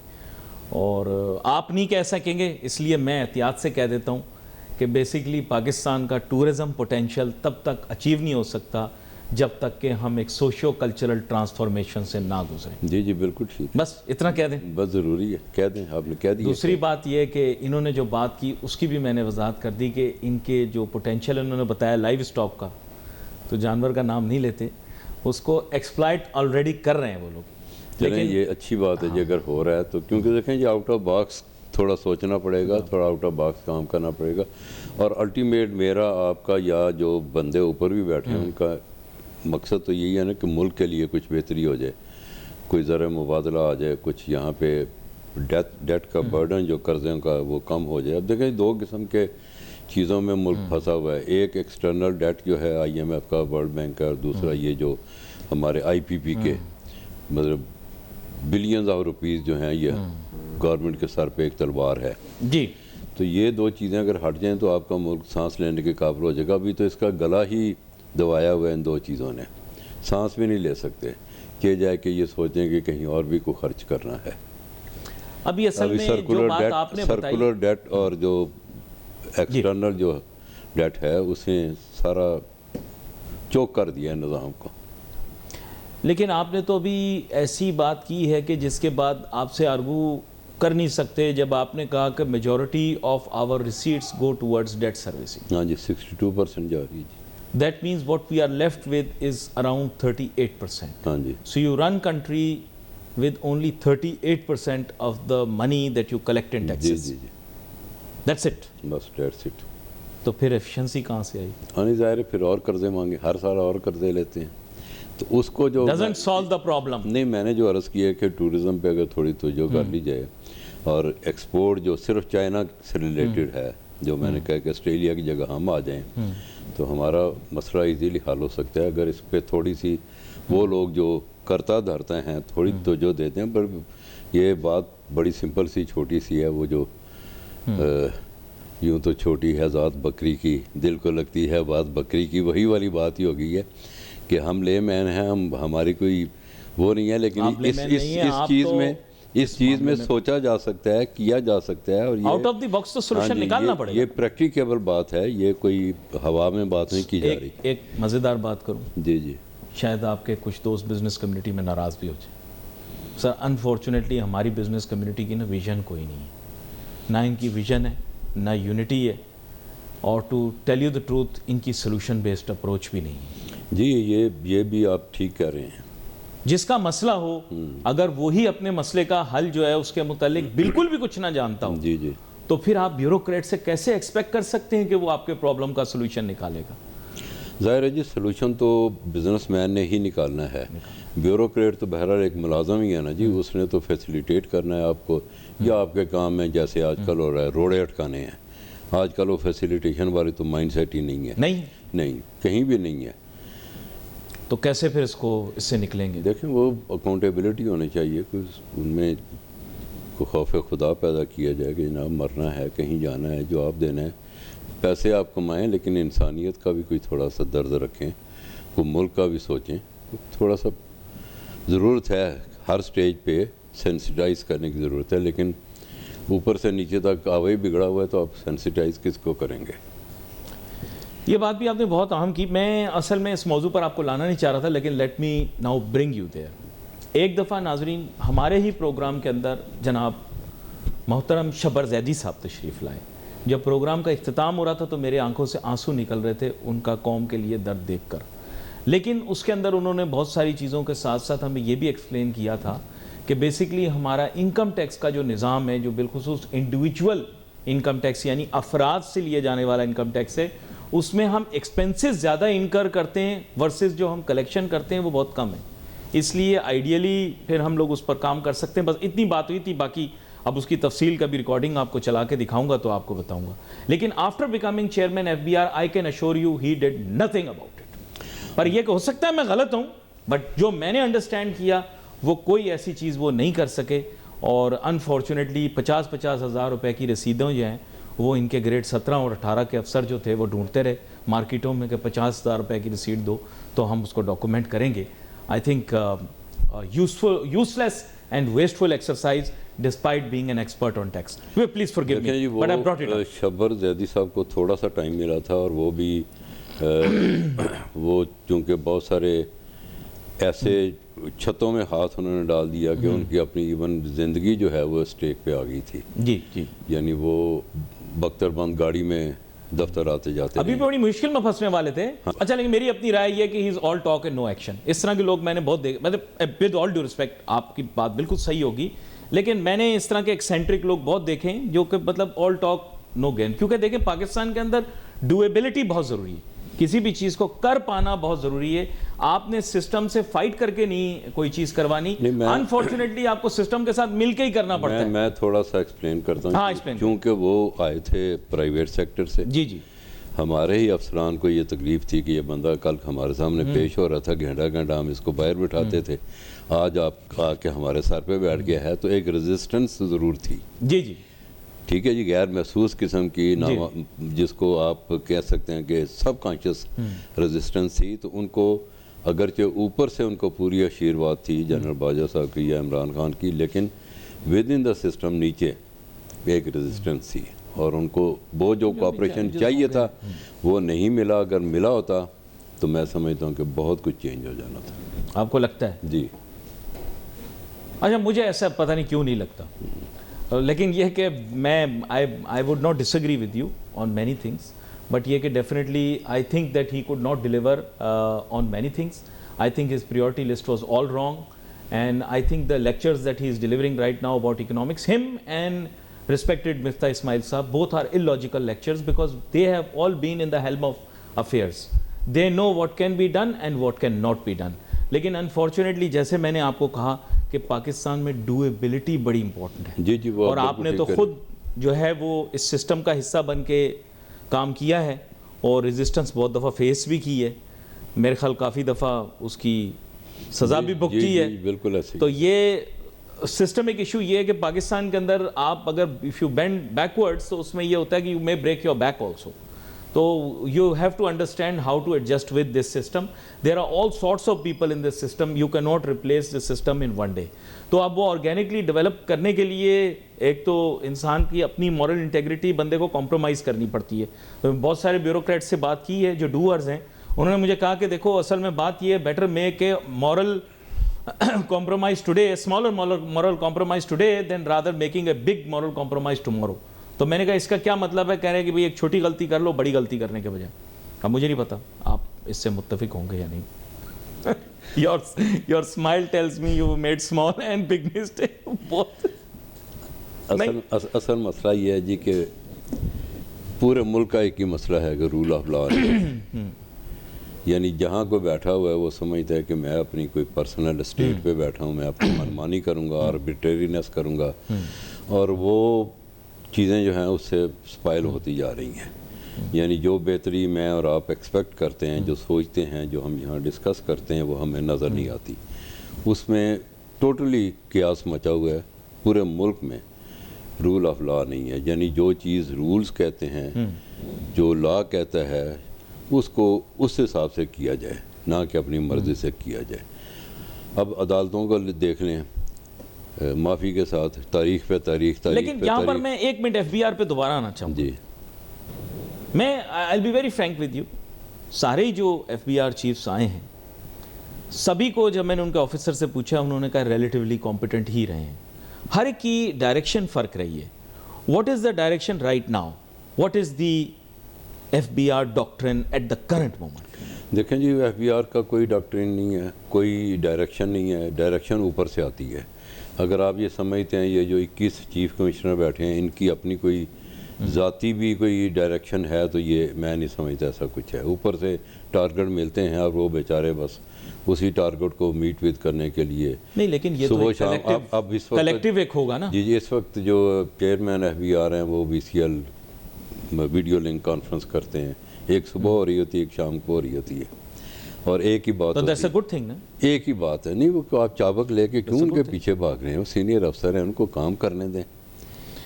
اور آپ نہیں کہہ سکیں گے، اس لیے میں احتیاط سے کہہ دیتا ہوں کہ بیسیکلی پاکستان کا ٹورزم پوٹینشیل تب تک اچیو نہیں ہو سکتا جب تک کہ ہم ایک سوشیو کلچرل ٹرانسفارمیشن سے نہ گزریں۔
جی جی بالکل ٹھیک،
بس اتنا کہہ دیں۔
بس ضروری ہے، کہہ دیں، آپ نے کہہ دیا۔
دوسری بات یہ کہ انہوں نے جو بات کی اس کی بھی میں نے وضاحت کر دی کہ ان کے جو پوٹینشیل انہوں نے بتایا لائیو اسٹاک کا، تو جانور کا نام نہیں لیتے، اس کو ایکسپلائٹ آلریڈی کر رہے ہیں وہ لوگ۔
لیکن یہ اچھی بات ہے جی اگر ہو رہا ہے تو، کیونکہ دیکھیں یہ آؤٹ آف باکس تھوڑا سوچنا پڑے گا، تھوڑا آؤٹ آف باکس کام کرنا پڑے گا، اور الٹیمیٹ میرا آپ کا یا جو بندے اوپر بھی بیٹھے ہیں ان کا مقصد تو یہی ہے نا کہ ملک کے لیے کچھ بہتری ہو جائے، کوئی زر مبادلہ آ جائے، کچھ یہاں پہ ڈیٹ کا برڈن جو قرضوں کا وہ کم ہو جائے۔ اب دیکھیں دو قسم کے چیزوں میں ملک پھنسا ہوا ہے، ایک ایکسٹرنل ڈیٹ جو ہے آئی ایم ایف کا، ورلڈ بینک کا، اور دوسرا یہ جو ہمارے آئی پی پی کے مطلب بلینز آف روپیز جو ہیں، یہ گورنمنٹ کے سر پہ ایک تلوار ہے
جی۔
تو یہ دو چیزیں اگر ہٹ جائیں تو آپ کا ملک سانس لینے کے قابل ہو جائے گا۔ ابھی تو اس کا گلا ہی دبایا ہوا ہے ان دو چیزوں نے، سانس بھی نہیں لے سکتے کہ جائے کہ یہ سوچیں کہ کہیں اور بھی کوئی خرچ کرنا ہے۔
ابھی اصل میں جو بات آپ نے بتائی،
سرکولر ڈیٹ اور جو ایکسٹرنل جو ڈیٹ ہے اسے سارا چوک کر دیا ہے نظام کو۔
لیکن آپ نے تو ابھی ایسی بات کی ہے کہ جس کے بعد آپ سے آرگو کر نہیں سکتے جب آپ نے کہا کہ majority of our receipts go towards debt servicing.
ہاں جی 62% جا رہی ہے جی۔
That means what we are left with is around 38%.
ہاں جی۔
So you run country with only 38% of the money that you collect in taxes.
جی جی
That's it.
بس that's it.
تو پھر ایفیشنسی کہاں سے آئی؟
نہیں ظاہر ہے پھر اور قرضے مانگے، ہر سال اور قرضے لیتے ہیں، تو اس کو جو
Doesn't solve the problem.
نہیں، میں نے جو عرض کیا ہے کہ ٹورزم پہ اگر تھوڑی توجہ کر لی جائے، اور ایکسپورٹ جو صرف چائنا سے ریلیٹڈ ہے، جو میں نے کہا کہ آسٹریلیا کی جگہ ہم آ جائیں تو ہمارا مسئلہ ایزیلی حل ہو سکتا ہے اگر اس پہ تھوڑی سی وہ لوگ جو کرتا دھرتے ہیں تھوڑی توجہ دیتے ہیں۔ پر یہ بات بڑی سمپل سی چھوٹی سی ہے، وہ جو یوں تو چھوٹی ہے ذات بکری کی، دل کو لگتی ہے بات بکری کی، وہی والی بات ہی ہو گئی ہے کہ ہم لے مین ہیں، ہماری کوئی وہ نہیں ہے، لیکن اس چیز میں سوچا جا سکتا ہے، کیا جا سکتا ہے، اور
آؤٹ آف دی باکس تو سولوشن نکالنا پڑے گا۔
یہ پریکٹیکیبل بات ہے، یہ کوئی ہوا میں بات نہیں کی جا رہی۔
ایک مزیدار بات کروں،
جی جی،
شاید آپ کے کچھ دوست بزنس کمیونٹی میں ناراض بھی ہو جائے۔ سر انفارچونیٹلی ہماری بزنس کمیونٹی کی نا ویژن کوئی نہیں ہے، نہ ان کی ویژن ہے نہ یونٹی ہے، اور to tell you the truth ان کی سولوشن بیسڈ اپروچ بھی نہیں ہے۔
جی یہ بھی آپ ٹھیک کہہ رہے ہیں۔
جس کا مسئلہ ہو اگر وہی اپنے مسئلے کا حل جو ہے اس کے متعلق بالکل بھی کچھ نہ جانتا ہو،
جی جی،
تو پھر آپ بیوروکریٹ سے کیسے ایکسپیکٹ کر سکتے ہیں کہ وہ آپ کے پرابلم کا سولوشن نکالے گا؟
ظاہر ہے جی سولوشن تو بزنس مین نے ہی نکالنا ہے، بیوروکریٹ تو بہرحال ایک ملازم ہی ہے نا جی، اس نے تو فیسیلیٹیٹ کرنا ہے آپ کو، یا آپ کے کام میں جیسے آج کل ہو رہا ہے روڑے اٹکانے ہیں، آج کل وہ فیسیلیٹیشن والی تو مائنڈ سیٹ ہی نہیں ہے، نہیں کہیں بھی نہیں ہے۔
تو کیسے پھر اس سے نکلیں گے؟
دیکھیں وہ اکاؤنٹیبلٹی ہونی چاہیے، ان میں کوئی خوف خدا پیدا کیا جائے کہ جناب مرنا ہے، کہیں جانا ہے، جواب دینا ہے، پیسے آپ کمائیں لیکن انسانیت کا بھی کوئی تھوڑا سا درد رکھیں، کوئی ملک کا بھی سوچیں، تھوڑا سا ضرورت ہے ہر سٹیج پہ سینسیٹائز کرنے کی ضرورت ہے، لیکن اوپر سے نیچے تک آوائی بگڑا ہوا ہے تو آپ سینسیٹائز کس کو کریں گے؟
یہ بات بھی آپ نے بہت اہم کی، میں اصل میں اس موضوع پر آپ کو لانا نہیں چاہ رہا تھا، لیکن let me now bring you there. ایک دفعہ ناظرین ہمارے ہی پروگرام کے اندر جناب محترم شبر زیدی صاحب تشریف لائے، جب پروگرام کا اختتام ہو رہا تھا تو میرے آنکھوں سے آنسو نکل رہے تھے ان کا قوم کے لیے درد دیکھ کر، لیکن اس کے اندر انہوں نے بہت ساری چیزوں کے ساتھ ساتھ ہمیں یہ بھی ایکسپلین کیا تھا کہ بیسیکلی ہمارا انکم ٹیکس کا جو نظام ہے، جو بالخصوص انڈیویجول انکم ٹیکس یعنی افراد سے لیے جانے والا انکم ٹیکس ہے، اس میں ہم ایکسپینسز زیادہ انکر کرتے ہیں ورسز جو ہم کلیکشن کرتے ہیں وہ بہت کم ہے، اس لیے آئیڈیلی پھر ہم لوگ اس پر کام کر سکتے ہیں۔ بس اتنی بات ہوئی تھی، باقی اب اس کی تفصیل کا بھی ریکارڈنگ آپ کو چلا کے دکھاؤں گا تو آپ کو بتاؤں گا. لیکن after becoming chairman FBR I can assure you he did nothing about it. پر یہ کہ ہو سکتا ہے میں غلط ہوں, بٹ جو میں نے انڈرسٹینڈ کیا وہ کوئی ایسی چیز وہ نہیں کر سکے. اور انفارچونیٹلی 50-50 ہزار روپے کی رسیدیں جو ہیں وہ ان کے گریڈ 17 اور 18 کے افسر جو تھے وہ ڈھونڈتے رہے مارکیٹوں میں کہ 50,000 روپے کی رسید دو تو ہم اس کو ڈاکومنٹ کریں گے. I think useless and wasteful exercise despite being an expert on tax. Please forgive me but I brought it up.
Shabbar Zaidi صاحب کو تھوڑا سا ٹائم ملا تھا, اور وہ بھی وہ چونکہ بہت سارے ایسے چھتوں میں ہاتھ انہوں نے ڈال دیا کہ ان کی اپنی ایون زندگی جو ہے وہ اسٹیک پہ آ گئی تھی.
جی جی,
یعنی وہ بختر بند گاڑی میں دفتر آتے جاتے
ابھی بڑی مشکل میں پھنسنے والے تھے. اچھا, لیکن میری اپنی رائے یہ کہ he is all talk and no action. اس طرح کے لوگ میں نے بہت دیکھے, مطلب ود آل ڈیو ریسپیکٹ آپ کی بات بالکل صحیح ہوگی, لیکن میں نے اس طرح کے ایکسینٹرک لوگ بہت دیکھے ہیں جو کہ مطلب آل ٹاک نو گین. کیونکہ دیکھیں پاکستان کے اندر ڈویبلٹی بہت ضروری ہے, کسی بھی چیز کو کر پانا بہت ضروری ہے. آپ نے سسٹم سے فائٹ کر کے نہیں کوئی چیز کروانی, انفارچونیٹلی آپ کو سسٹم کے ساتھ مل کے ہی کرنا پڑتا ہے. میں
تھوڑا سا ایکسپلین کرتا ہوں, کیونکہ وہ آئے تھے پرائیویٹ سیکٹر سے. جی جی, ہمارے ہی افسران کو یہ تکلیف تھی کہ یہ بندہ کل ہمارے سامنے پیش ہو رہا تھا, گھنٹہ گھنٹہ ہم اس کو باہر بٹھاتے تھے, آج آپ آ کے ہمارے سر پہ بیٹھ گیا ہے. تو ایک ریزسٹنس ضرور تھی. جی جی, ٹھیک ہے جی, غیر محسوس قسم کی جس کو آپ کہہ سکتے ہیں کہ سب کانشیس ریزسٹنس تھی. تو ان کو اگرچہ اوپر سے ان کو پوری آشیرواد تھی جنرل باجوہ صاحب کی یا عمران خان کی, لیکن ود ان دا سسٹم نیچے ایک ریزسٹنس تھی, اور ان کو وہ جو کوآپریشن چاہیے تھا وہ نہیں ملا. اگر ملا ہوتا تو میں سمجھتا ہوں کہ بہت کچھ چینج ہو جانا تھا.
آپ کو لگتا ہے؟
جی.
اچھا, مجھے ایسا پتہ نہیں کیوں نہیں لگتا, لیکن یہ کہ میں I would not disagree with you on many things, but یہ کہ definitely I think that he could not deliver on many things. I think his priority list was all wrong, and I think the lectures that he is delivering right now about economics, him and respected Miftah Ismail Sahab, both are illogical lectures because they have all been in the helm of affairs. They know what can be done and what can not be done. لیکن unfortunately جیسے میں نے آپ کو کہا کہ پاکستان میں ڈویبلٹی بڑی امپورٹنٹ ہے.
جی جی,
اور آپ نے تو خود جو ہے وہ اس سسٹم کا حصہ بن کے کام کیا ہے اور ریزسٹنس بہت دفعہ فیس بھی کی ہے, میرے خیال کافی دفعہ اس کی سزا بھی بھگتی ہے.
بالکل ایسے.
تو یہ سسٹمک ایشو یہ ہے کہ پاکستان کے اندر آپ اگر if you bend backwards تو اس میں یہ ہوتا ہے کہ you may break your back also. So you have to understand how to adjust with this system. There are all sorts of people in this system. You cannot replace the system in one day. تو اب وہ organically develop کرنے کے لیے ایک تو انسان کی اپنی مورل انٹیگریٹی بندے کو کمپرومائز کرنی پڑتی ہے. بہت سارے بیوروکریٹ سے بات کی ہے جو ڈوئرز ہیں, انہوں نے مجھے کہا کہ دیکھو اصل میں بات یہ ہے better make a moral compromise today, a smaller moral compromise today than rather making a big moral compromise tomorrow. تو میں نے کہا اس کا کیا مطلب ہے, کہہ رہے ہیں کہ بھئی ایک چھوٹی غلطی کر لو بڑی غلطی کرنے کے بجائے. اب مجھے نہیں پتا آپ اس سے متفق ہوں گے یا نہیں. Your smile tells me you made small and big mistake both.
اصل مسئلہ یہ ہے جی کہ پورے ملک کا ایک ہی مسئلہ ہے کہ رول آف لا. یعنی جہاں کوئی بیٹھا ہوا ہے وہ سمجھتا ہے کہ میں اپنی کوئی پرسنل اسٹیٹ پہ بیٹھا ہوں, میں اپنی منمانی کروں گا, آربیٹرینس کروں گا, اور وہ چیزیں جو ہیں اس سے سپائل ہوتی جا رہی ہیں. یعنی جو بہتری میں اور آپ ایکسپیکٹ کرتے ہیں, جو سوچتے ہیں, جو ہم یہاں ڈسکس کرتے ہیں, وہ ہمیں نظر نہیں آتی. اس میں ٹوٹلی قیاس مچا ہوا ہے پورے ملک میں. رول آف لا نہیں ہے, یعنی جو چیز رولز کہتے ہیں, جو لا کہتا ہے اس کو اس حساب سے کیا جائے, نہ کہ اپنی مرضی سے کیا جائے. اب عدالتوں کو دیکھ لیں معافی کے ساتھ تاریخ پہ تاریخ.
لیکن یہاں پر میں ایک منٹ FBR پہ دوبارہ آنا چاہوں.
جی,
میں I'll be very frank with you, سارے جو FBR چیفز آئے ہیں سبھی کو جب میں نے ان کے آفیسر سے پوچھا انہوں نے کہا ریلیٹیولی کمپیٹنٹ ہی رہے ہیں. ہر ایک کی ڈائریکشن فرق رہی ہے. What is the direction right now, what is the FBR ڈاکٹرن ایٹ دا کرنٹ مومنٹ؟
دیکھیں جی, FBR کا کوئی ڈاکٹرن نہیں ہے, کوئی ڈائریکشن نہیں ہے. ڈائریکشن اوپر سے آتی ہے. اگر آپ یہ سمجھتے ہیں یہ جو 21 چیف کمشنر بیٹھے ہیں ان کی اپنی کوئی ذاتی بھی کوئی ڈائریکشن ہے تو یہ میں نہیں سمجھتا ایسا کچھ ہے. اوپر سے ٹارگٹ ملتے ہیں اور وہ بیچارے بس اسی ٹارگٹ کو میٹ ویت کرنے کے لیے
نہیں، لیکن یہ تو
اب اس وقت
کلیکٹیو ایک ہوگا نا.
جی اس وقت جو چیئرمین FBR ہیں وہ BCL ویڈیو لنک کانفرنس کرتے ہیں, ایک صبح ہو رہی ہوتی ہے, ایک شام کو ہو رہی ہوتی ہے, اور ایک ہی بات
تو دیٹس اے گڈ تھنگ نا,
ایک ہی بات ہے. نہیں وہ آپ چابک لے کے کیوں ان کے پیچھے بھاگ رہے ہیں؟ وہ سینئر افسر ہیں, ان کو کام کرنے دیں.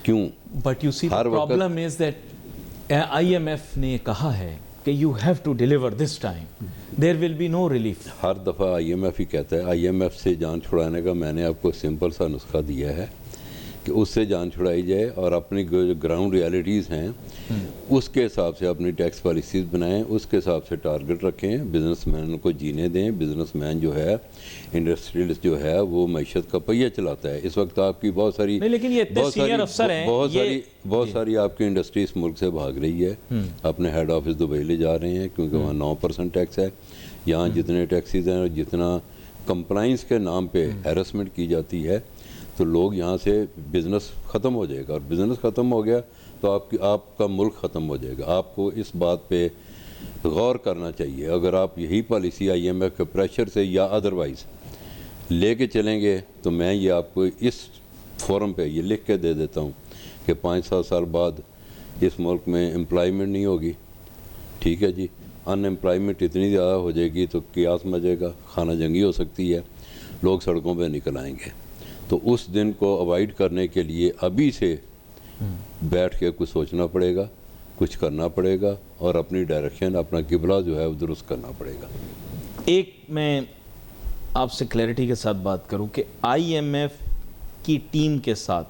کیوں؟
But you see the problem is that IMF نے کہا ہے کہ you have to deliver this time, there will be no relief.
ہر دفعہ IMF ہی کہتا ہے. IMF سے جان چھڑانے کا میں نے آپ کو سمپل سا نسخہ دیا ہے کہ اس سے جان چھڑائی جائے, اور اپنی گراؤنڈ ریالٹیز ہیں اس کے حساب سے اپنی ٹیکس پالیسیز بنائیں, اس کے حساب سے ٹارگٹ رکھیں, بزنس مین کو جینے دیں. بزنس مین جو ہے, انڈسٹریلسٹ جو ہے, وہ معیشت کا پہیہ چلاتا ہے. اس وقت آپ کی بہت ساری بہت ساری آپ کی انڈسٹری اس ملک سے بھاگ رہی ہے, اپنے ہیڈ آفس دبئی لے جا رہے ہیں کیونکہ وہاں 9% ٹیکس ہے. یہاں جتنے ٹیکسیز ہیں اور جتنا کمپلائنس کے نام پہ ہیرسمنٹ کی جاتی ہے, تو لوگ یہاں سے بزنس ختم ہو جائے گا, اور بزنس ختم ہو گیا تو آپ کا ملک ختم ہو جائے گا. آپ کو اس بات پہ غور کرنا چاہیے. اگر آپ یہی پالیسی IMF کے پریشر سے یا ادروائز لے کے چلیں گے, تو میں یہ آپ کو اس فورم پہ یہ لکھ کے دے دیتا ہوں کہ 5-7 سال بعد اس ملک میں امپلائمنٹ نہیں ہوگی. ٹھیک ہے جی, ان امپلائمنٹ اتنی زیادہ ہو جائے گی تو قیاس مچے گا, خانہ جنگی ہو سکتی ہے, لوگ سڑکوں پہ نکل آئیں گے. تو اس دن کو اوائڈ کرنے کے لیے ابھی سے بیٹھ کے کچھ سوچنا پڑے گا, کچھ کرنا پڑے گا, اور اپنی ڈائریکشن, اپنا قبلہ جو ہے وہ درست کرنا پڑے گا.
ایک میں آپ سے کلیئرٹی کے ساتھ بات کروں کہ IMF کی ٹیم کے ساتھ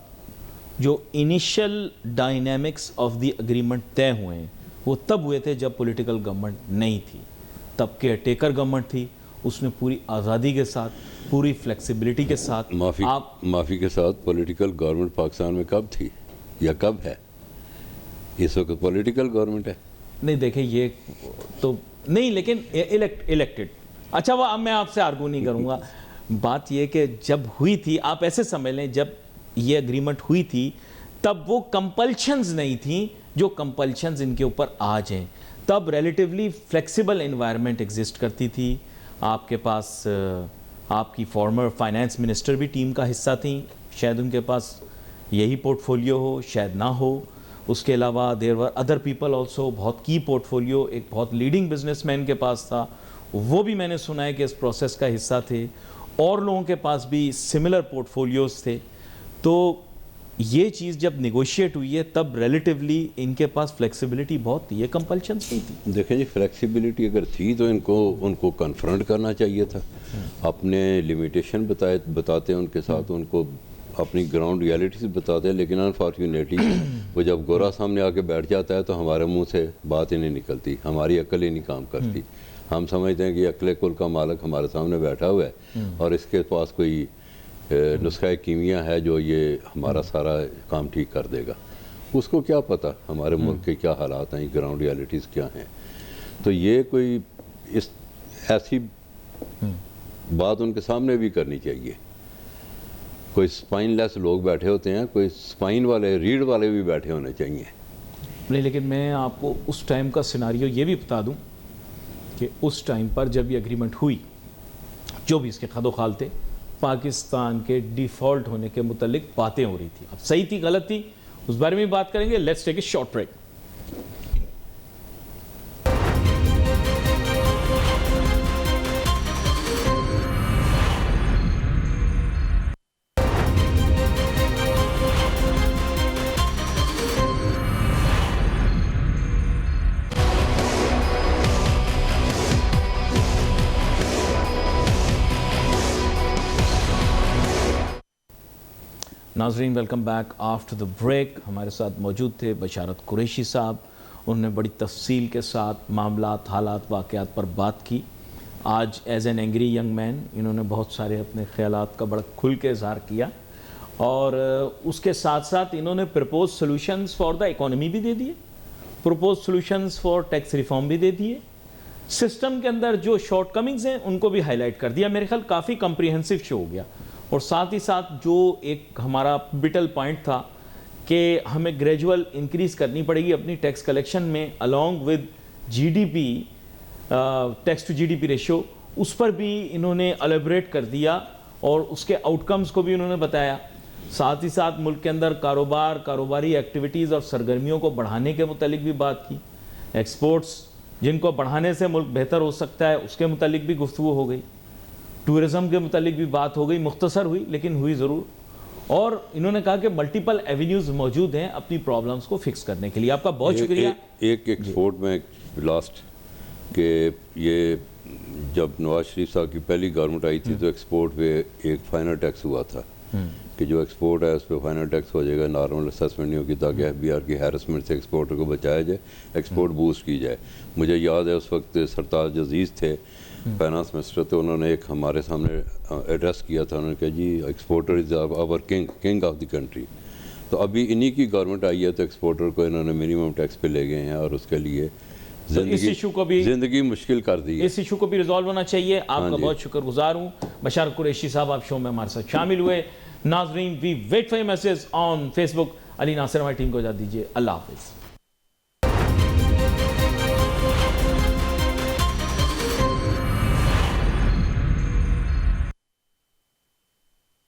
جو initial dynamics of the agreement طے ہوئے ہیں وہ تب ہوئے تھے جب پولیٹیکل گورنمنٹ نہیں تھی. تب کیئر ٹیکر گورنمنٹ تھی, اس نے پوری آزادی کے ساتھ, پوری فلیکسیبلٹی کے ساتھ.
معافی کے ساتھ پولیٹیکل گورنمنٹ پاکستان میں کب تھی یا کب ہے؟ اس وقت پولیٹیکل گورنمنٹ ہے.
نہیں دیکھیں یہ تو نہیں, لیکن الیکٹڈ. اچھا وہ اب میں آپ سے آرگو نہیں کروں گا. بات یہ کہ جب ہوئی تھی, آپ ایسے سمجھ لیں, جب یہ اگریمنٹ ہوئی تھی تب وہ کمپلشنز نہیں تھیں جو کمپلشنز ان کے اوپر آج ہیں. تب ریلیٹیولی فلیکسیبل انوائرمنٹ ایگزسٹ کرتی تھی. آپ کے پاس آپ کی فارمر فائنانس منسٹر بھی ٹیم کا حصہ تھیں, شاید ان کے پاس یہی پورٹ فولیو ہو, شاید نہ ہو. اس کے علاوہ دیر ور ادر پیپل آلسو, بہت کی پورٹ فولیو ایک بہت لیڈنگ بزنس مین کے پاس تھا, وہ بھی میں نے سنا ہے کہ اس پروسیس کا حصہ تھے. اور لوگوں کے پاس بھی سملر پورٹ فولیوز تھے. تو یہ چیز جب نیگوشیٹ ہوئی ہے تب ریلیٹیولی ان کے پاس فلیکسیبلٹی بہت تھی, یہ کمپلشنز نہیں تھی.
دیکھیں جی, فلیکسیبلٹی اگر تھی تو ان کو کنفرنٹ کرنا چاہیے تھا, اپنے لیمیٹیشن بتاتے ہیں ان کے ساتھ, ان کو اپنی گراؤنڈ ریالٹیز بتاتے ہیں. لیکن انفارچونیٹلی وہ جب گورا سامنے آ کے بیٹھ جاتا ہے تو ہمارے منہ سے بات ہی نہیں نکلتی, ہماری عقل ہی نہیں کام کرتی. ہم سمجھتے ہیں کہ عقل کل کا مالک ہمارے سامنے بیٹھا ہوا ہے اور اس کے پاس کوئی نسخہ کیمیا ہے جو یہ ہمارا سارا کام ٹھیک کر دے گا. اس کو کیا پتہ ہمارے ملک کے کیا حالات ہیں, گراؤنڈ ریالٹیز کیا ہیں. تو یہ کوئی ایسی بات ان کے سامنے بھی کرنی چاہیے. کوئی سپائن لیس لوگ بیٹھے ہوتے ہیں, کوئی سپائن والے, ریڑھ والے بھی بیٹھے ہونے چاہیے.
نہیں, لیکن میں آپ کو اس ٹائم کا سیناریو یہ بھی بتا دوں کہ اس ٹائم پر جب یہ اگریمنٹ ہوئی, جو بھی اس کے خد و خال تھے, پاکستان کے ڈیفالٹ ہونے کے متعلق باتیں ہو رہی تھی. اب صحیح تھی غلط تھی اس بارے میں بات کریں گے. Let's take a short break. ناظرین welcome back after the break. ہمارے ساتھ موجود تھے بشارت قریشی صاحب. انہوں نے بڑی تفصیل کے ساتھ معاملات, حالات, واقعات پر بات کی. آج as an angry young man انہوں نے بہت سارے اپنے خیالات کا بڑا کھل کے اظہار کیا, اور اس کے ساتھ ساتھ انہوں نے propose solutions for the economy بھی دے دیے, propose solutions for tax reform بھی دے دیے, سسٹم کے اندر جو شارٹ کمنگز ہیں ان کو بھی ہائی لائٹ کر دیا. میرے خیال کافی کمپریہنسو شو ہو گیا. اور ساتھ ہی ساتھ جو ایک ہمارا پٹل پوائنٹ تھا کہ ہمیں گریجول انکریز کرنی پڑے گی اپنی ٹیکس کلیکشن میں along with G D P, tax to G D P ratio, اس پر بھی انہوں نے الیبریٹ کر دیا اور اس کے آؤٹ کمز کو بھی انہوں نے بتایا. ساتھ ہی ساتھ ملک کے اندر کاروباری ایکٹیویٹیز اور سرگرمیوں کو بڑھانے کے متعلق بھی بات کی. ایکسپورٹس جن کو بڑھانے سے ملک بہتر ہو سکتا ہے اس کے متعلق بھی گفتگو ہو گئی. ٹورزم کے متعلق بھی بات ہو گئی, مختصر ہوئی لیکن ہوئی ضرور. اور انہوں نے کہا کہ ملٹیپل ایونیوز موجود ہیں اپنی پرابلمز کو فکس کرنے کے لیے. آپ کا بہت شکریہ.
ایک ایکسپورٹ میں لاسٹ کہ یہ جب نواز شریف صاحب کی پہلی گورنمنٹ آئی تھی تو ایکسپورٹ پہ ایک فائنل ٹیکس ہوا تھا کہ جو ایکسپورٹ ہے اس پہ فائنل ٹیکس ہو جائے گا, نارمل اسیسمنٹ نہیں ہوگی تاکہ ایف بی آر کی ہیرسمنٹ سے ایکسپورٹر کو بچایا جائے, ایکسپورٹ بوسٹ کی جائے. مجھے یاد ہے اس وقت سرتاج عزیز تھے فائنانس منسٹر, تو انہوں نے ایک ہمارے سامنے ایڈریس کیا تھا. انہوں نے کہا جی exporter is our king of the country. تو ابھی انہی کی گورنمنٹ آئی ہے تو ایکسپورٹر کو انہوں نے منیمم ٹیکس پہ لے گئے ہیں اور اس کے لیے زندگی مشکل کر دی ہے.
اس ایشو کو بھی ریزالو ہونا چاہیے. آپ کا بہت شکر گزار ہوں. بشار قریشی صاحب آپ شو میں ہمارے ساتھ شامل ہوئے. ناظرین we wait for your message on Facebook. Ali Nasir ہماری ٹیم کو اجازت دیجیے. اللہ حافظ.